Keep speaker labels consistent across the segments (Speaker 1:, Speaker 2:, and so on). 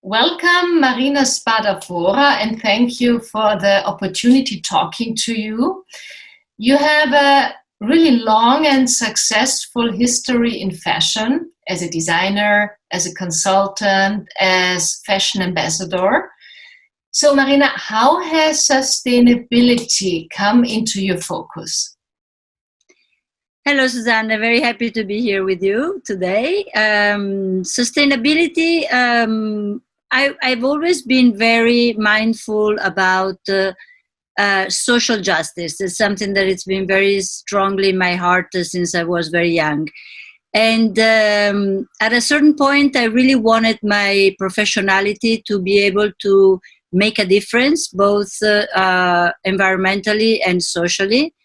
Speaker 1: Welcome, Marina Spadafora, and thank you for the opportunity talking to you. You have a really long and successful history in fashion as a designer, as a consultant, as fashion ambassador. So, Marina, how has sustainability come into your focus?
Speaker 2: Hello, Susanne. Very happy to be here with you today. Sustainability, I've always been very mindful about social justice. It's something that it's been very strongly in my heart since I was very young. And at a certain point, I really wanted my professionality to be able to make a difference, both environmentally and socially.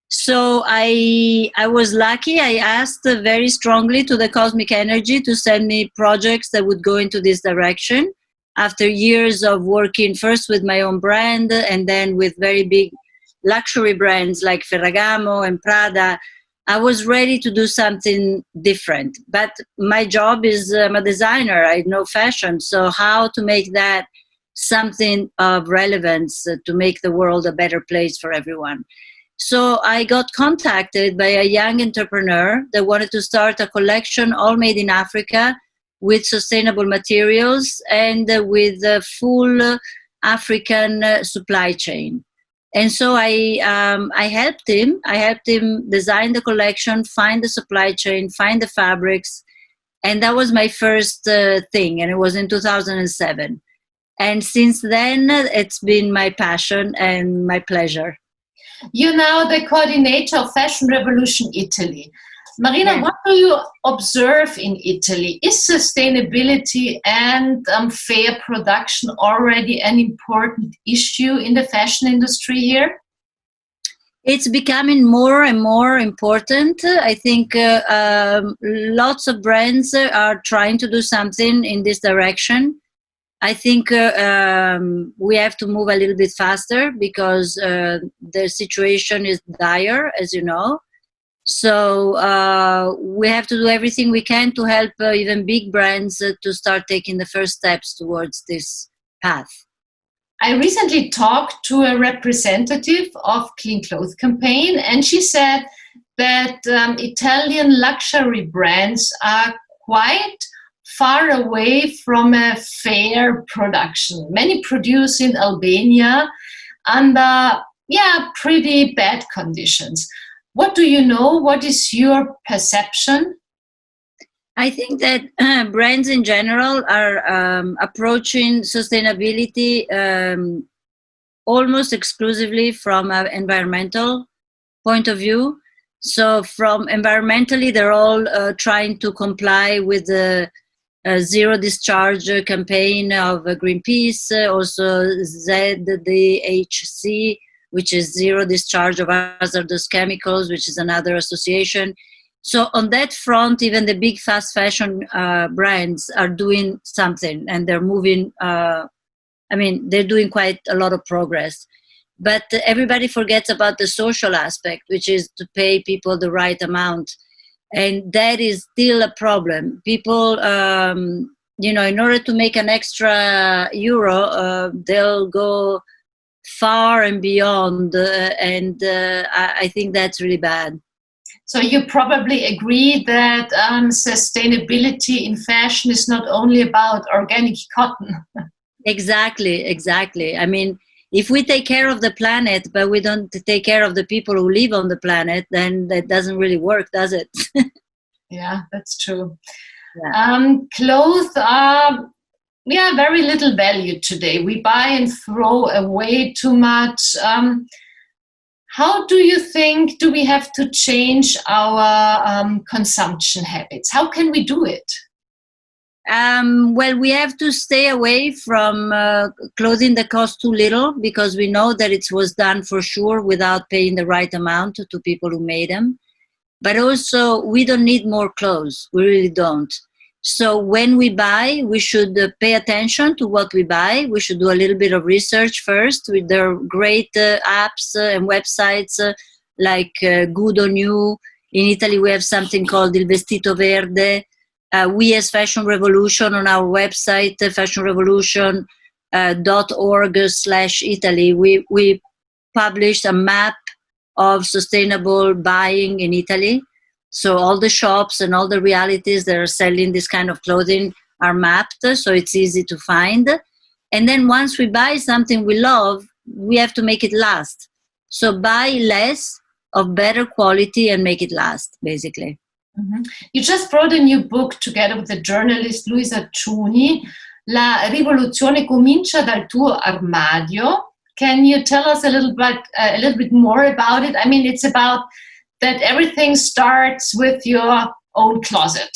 Speaker 2: So I was lucky. I asked very strongly to the cosmic energy to send me projects that would go into this direction. After years of working first with my own brand and then with very big luxury brands like Ferragamo and Prada, I was ready to do something different. But my job is I'm a designer. I know fashion. So how to make that something of relevance to make the world a better place for everyone. So I got contacted by a young entrepreneur that wanted to start a collection all made in Africa with sustainable materials and with a full African supply chain. And so I helped him. I helped him design the collection, find the supply chain, find the fabrics. And that was my first thing. And it was in 2007. And since then, it's been my passion and my pleasure.
Speaker 1: You're now the coordinator of Fashion Revolution Italy. Marina,
Speaker 2: Yeah.
Speaker 1: what do you observe in Italy? Is sustainability and fair production already an important issue in the fashion industry here?
Speaker 2: It's becoming more and more important. I think lots of brands are trying to do something in this direction. I think we have to move a little bit faster because the situation is dire, as you know. So we have to do everything we can to help even big brands to start taking the first steps towards this path.
Speaker 1: I recently talked to a representative of Clean Clothes Campaign, and she said that Italian luxury brands are quite far away from a fair production. Many produce in Albania under pretty bad conditions. What do you know? What is your perception?
Speaker 2: I think that brands in general are approaching sustainability almost exclusively from an environmental point of view. So from environmentally, they're all trying to comply with the zero discharge campaign of Greenpeace, also ZDHC, which is zero discharge of hazardous chemicals, which is another association. So on that front, even the big fast fashion brands are doing something, and they're moving. They're doing quite a lot of progress. But everybody forgets about the social aspect, which is to pay people the right amount. And that is still a problem. People, in order to make an extra euro, they'll go far and beyond. I think that's really bad.
Speaker 1: So you probably agree that sustainability in fashion is not only about organic cotton.
Speaker 2: Exactly. I mean, if we take care of the planet, but we don't take care of the people who live on the planet, then that doesn't really work, does it?
Speaker 1: Yeah, that's true.
Speaker 2: Yeah.
Speaker 1: Clothes are very little value today. We buy and throw away too much. How do you think do we have to change our consumption habits? How can we do it?
Speaker 2: Well, we have to stay away from clothing that costs too little, because we know that it was done for sure without paying the right amount to people who made them. But also, we don't need more clothes. We really don't. So when we buy, we should pay attention to what we buy. We should do a little bit of research first. There are great apps and websites like Good on You In Italy, we have something called Il Vestito Verde. We as Fashion Revolution on our website, fashionrevolution.org/Italy, we published a map of sustainable buying in Italy. So all the shops and all the realities that are selling this kind of clothing are mapped, so it's easy to find. And then once we buy something we love, we have to make it last. So buy less of better quality and make it last, basically.
Speaker 1: Mm-hmm. You just wrote a new book together with the journalist Luisa Ciuni, La rivoluzione comincia dal tuo armadio. Can you tell us a little bit more about it? I mean, it's about that everything starts with your own closet.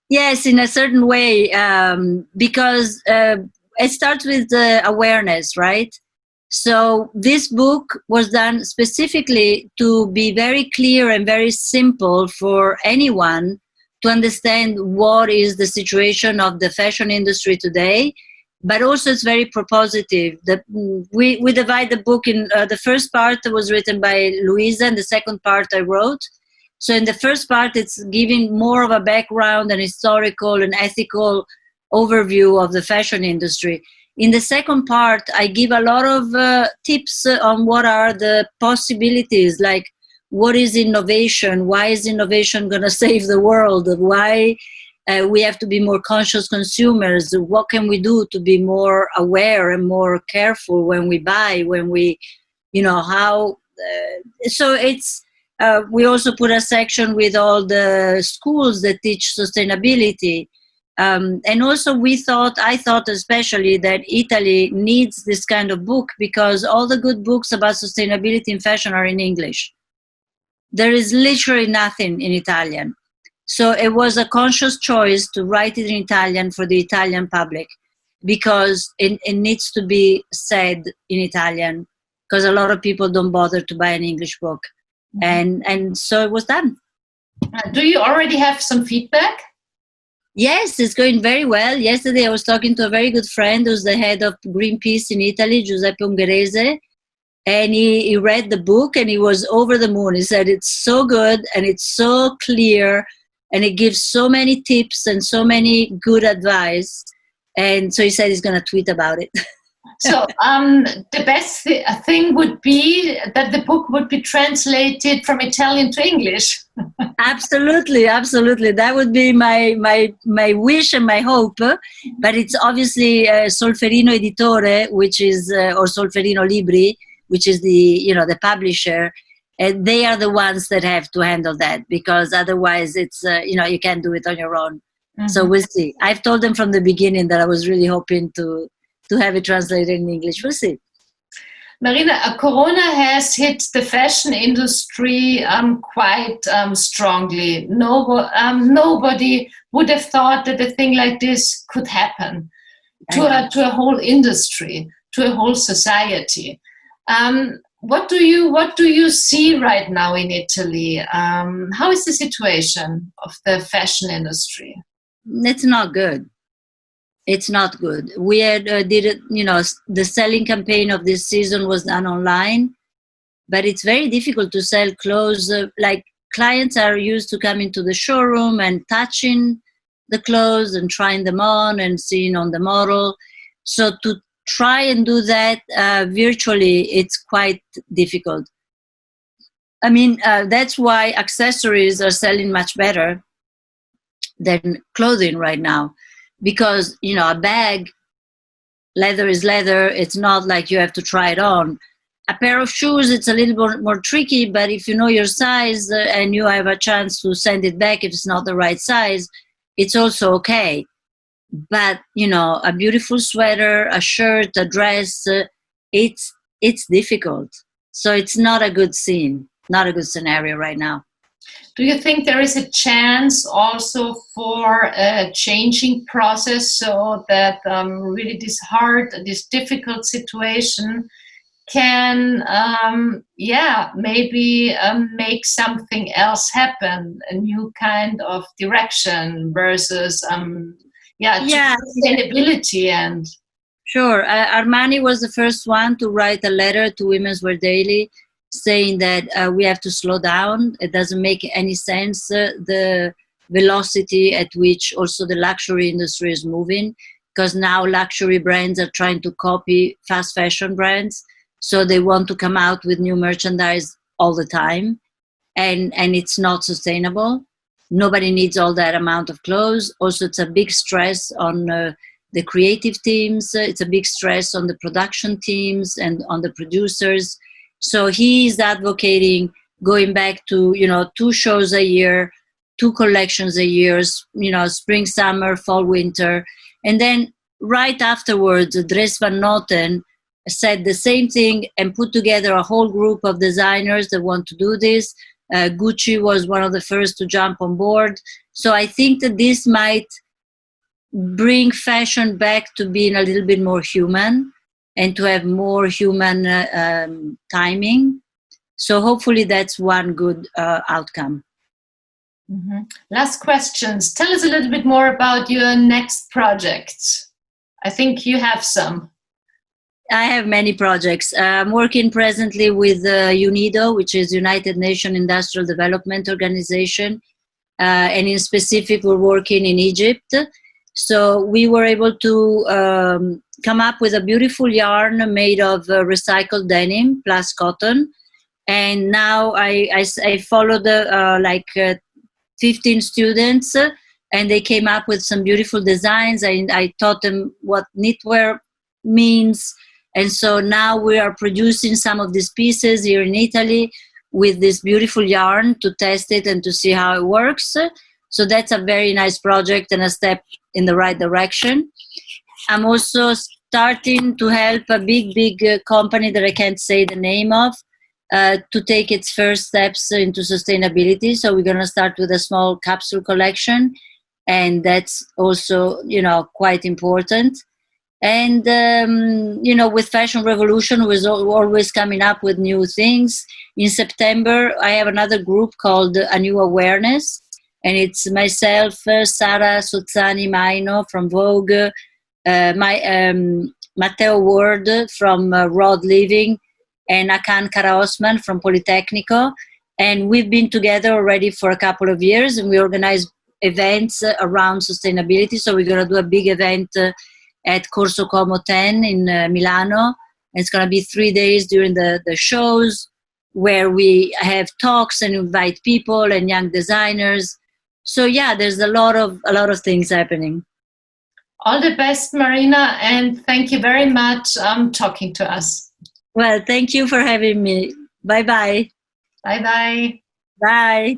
Speaker 2: Yes, in a certain way, because it starts with awareness, right? So this book was done specifically to be very clear and very simple for anyone to understand what is the situation of the fashion industry today. But also it's very propositive. We divide the book in the first part was written by Luisa and the second part I wrote. So in the first part, it's giving more of a background and historical and ethical overview of the fashion industry. In the second part, I give a lot of tips on what are the possibilities, like what is innovation, why is innovation going to save the world, why we have to be more conscious consumers, what can we do to be more aware and more careful when we buy, when we, how. So it's, we also put a section with all the schools that teach sustainability. And also I thought especially that Italy needs this kind of book because all the good books about sustainability in fashion are in English. There is literally nothing in Italian. So it was a conscious choice to write it in Italian for the Italian public because it needs to be said in Italian because a lot of people don't bother to buy an English book. Mm-hmm. And so it was done.
Speaker 1: Do you already have some feedback?
Speaker 2: Yes, it's going very well. Yesterday I was talking to a very good friend who's the head of Greenpeace in Italy, Giuseppe Ungherese, and he read the book and he was over the moon. He said it's so good and it's so clear and it gives so many tips and so many good advice. And so he said he's going to tweet about it.
Speaker 1: So the best thing would be that the book would be translated from Italian to English.
Speaker 2: Absolutely. That would be my wish and my hope. But it's obviously Solferino Editore, which is, or Solferino Libri, which is the publisher. And they are the ones that have to handle that because otherwise it's, you can't do it on your own. Mm-hmm. So we'll see. I've told them from the beginning that I was really hoping to have it translated in English. We'll see.
Speaker 1: Marina, Corona has hit the fashion industry quite strongly. Nobody would have thought that a thing like this could happen to a whole industry, to a whole society. What do you see right now in Italy? How is the situation of the fashion industry?
Speaker 2: It's not good. It's not good. We had did it, the selling campaign of this season was done online, but it's very difficult to sell clothes. Like clients are used to coming to the showroom and touching the clothes and trying them on and seeing on the model. So to try and do that virtually, it's quite difficult. I mean, that's why accessories are selling much better than clothing right now. Because, a bag, leather is leather. It's not like you have to try it on. A pair of shoes, it's a little more tricky, but if you know your size and you have a chance to send it back if it's not the right size, it's also okay. But, a beautiful sweater, a shirt, a dress, it's difficult. So it's not a good scene, not a good scenario right now.
Speaker 1: Do you think there is a chance also for a changing process so that really this difficult situation can, maybe make something else happen, a new kind of direction versus, sustainability and...
Speaker 2: Sure. Armani was the first one to write a letter to Women's Wear Daily saying that we have to slow down. It doesn't make any sense, the velocity at which also the luxury industry is moving, because now luxury brands are trying to copy fast fashion brands. So they want to come out with new merchandise all the time. And it's not sustainable. Nobody needs all that amount of clothes. Also, it's a big stress on the creative teams. It's a big stress on the production teams and on the producers. So he's advocating going back to, 2 shows a year, 2 collections a year, spring, summer, fall, winter. And then right afterwards, Dries Van Noten said the same thing and put together a whole group of designers that want to do this. Gucci was one of the first to jump on board. So I think that this might bring fashion back to being a little bit more human and to have more human timing. So hopefully that's one good outcome.
Speaker 1: Mm-hmm. Last questions. Tell us a little bit more about your next projects. I think you have some.
Speaker 2: I have many projects. I'm working presently with UNIDO, which is United Nations Industrial Development Organization. And in specific, we're working in Egypt. So we were able to come up with a beautiful yarn made of recycled denim plus cotton. And now I followed 15 students, and they came up with some beautiful designs. I taught them what knitwear means. And so now we are producing some of these pieces here in Italy with this beautiful yarn to test it and to see how it works. So that's a very nice project and a step in the right direction. I'm also starting to help a big company that I can't say the name of to take its first steps into sustainability. So we're going to start with a small capsule collection, and that's also, quite important. And, with Fashion Revolution, we're always coming up with new things. In September, I have another group called A New Awareness, and it's myself, Sara Sozzani Maino from Vogue, Matteo Ward from Rod Living, and Akan Karaosman from Politecnico. And we've been together already for a couple of years, and we organize events around sustainability. So we're going to do a big event at Corso Como 10 in Milano. It's going to be 3 days during the shows, where we have talks and invite people and young designers. So yeah, there's a lot of things happening.
Speaker 1: All the best, Marina, and thank you very much talking to us.
Speaker 2: Well, thank you for having me. Bye-bye.
Speaker 1: Bye-bye.
Speaker 2: Bye.